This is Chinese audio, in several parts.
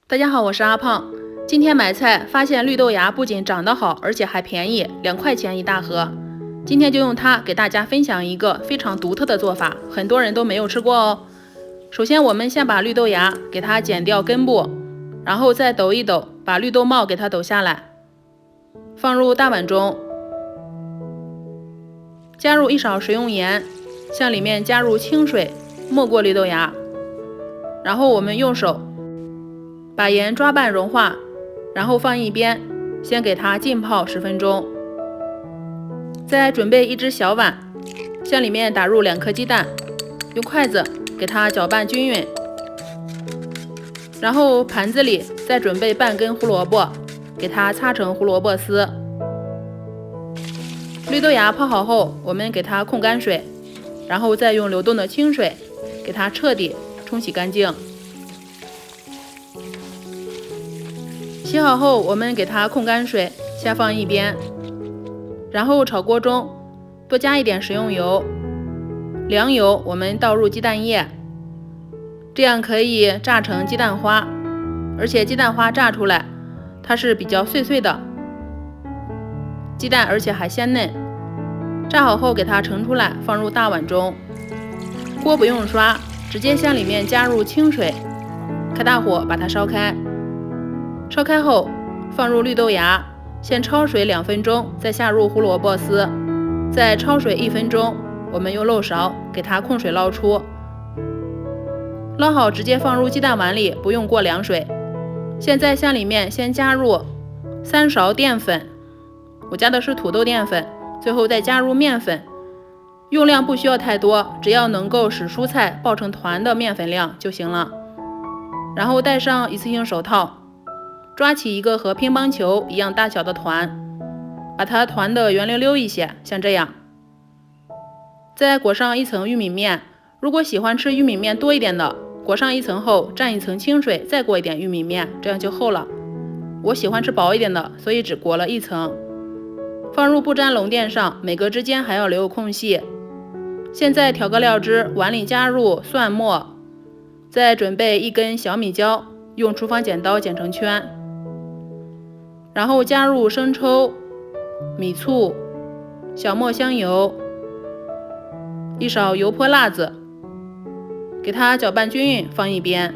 大家好，我是阿胖。今天买菜发现绿豆芽不仅长得好，而且还便宜，2块钱一大盒。今天就用它给大家分享一个非常独特的做法，很多人都没有吃过哦。首先我们先把绿豆芽给它剪掉根部，然后再抖一抖，把绿豆帽给它抖下来，放入大碗中，加入1勺食用盐，向里面加入清水，没过绿豆芽，然后我们用手把盐抓拌融化，然后放一边，先给它浸泡10分钟。再准备1只小碗，向里面打入2颗鸡蛋，用筷子给它搅拌均匀。然后盘子里再准备半根胡萝卜，给它擦成胡萝卜丝。绿豆芽泡好后，我们给它控干水，然后再用流动的清水给它彻底冲洗干净。洗好后，我们给它控干水，下放一边。然后炒锅中多加一点食用油，凉油我们倒入鸡蛋液，这样可以炸成鸡蛋花，而且鸡蛋花炸出来它是比较碎碎的鸡蛋，而且还鲜嫩。炸好后给它盛出来，放入大碗中。锅不用刷，直接向里面加入清水，开大火把它烧开。烧开后放入绿豆芽，先焯水2分钟，再下入胡萝卜丝，再焯水1分钟，我们用漏勺给它控水捞出。捞好直接放入鸡蛋碗里，不用过凉水。现在向里面先加入3勺淀粉，我加的是土豆淀粉，最后再加入面粉，用量不需要太多，只要能够使蔬菜爆成团的面粉量就行了。然后戴上一次性手套，抓起一个和乒乓球一样大小的团，把它团得圆溜溜一些，像这样。再裹上1层玉米面，如果喜欢吃玉米面多一点的，裹上1层后蘸1层清水，再裹一点玉米面，这样就厚了。我喜欢吃薄一点的，所以只裹了1层。放入不粘笼垫上，每个之间还要留有空隙。现在调个料汁，碗里加入蒜末，再准备1根小米椒，用厨房剪刀剪成圈。然后加入生抽、米醋、小磨香油、1勺油泼辣子，给它搅拌均匀，放一边。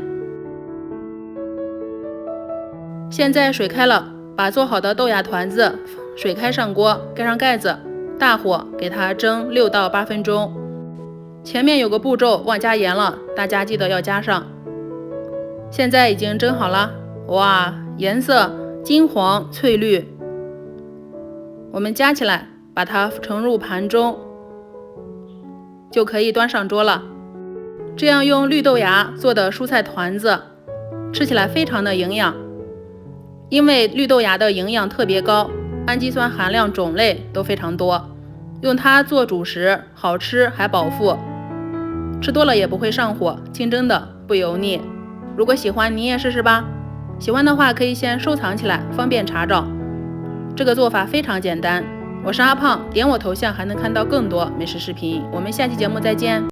现在水开了，把做好的豆芽团子水开上锅，盖上盖子，大火给它蒸6到8分钟。前面有个步骤忘加盐了，大家记得要加上。现在已经蒸好了，哇，颜色金黄翠绿。我们夹起来，把它盛入盘中，就可以端上桌了。这样用绿豆芽做的蔬菜团子，吃起来非常的营养，因为绿豆芽的营养特别高，氨基酸含量种类都非常多，用它做主食好吃还饱腹，吃多了也不会上火，清蒸的不油腻。如果喜欢你也试试吧，喜欢的话可以先收藏起来，方便查找。这个做法非常简单。我是阿胖，点我头像还能看到更多美食视频。我们下期节目再见。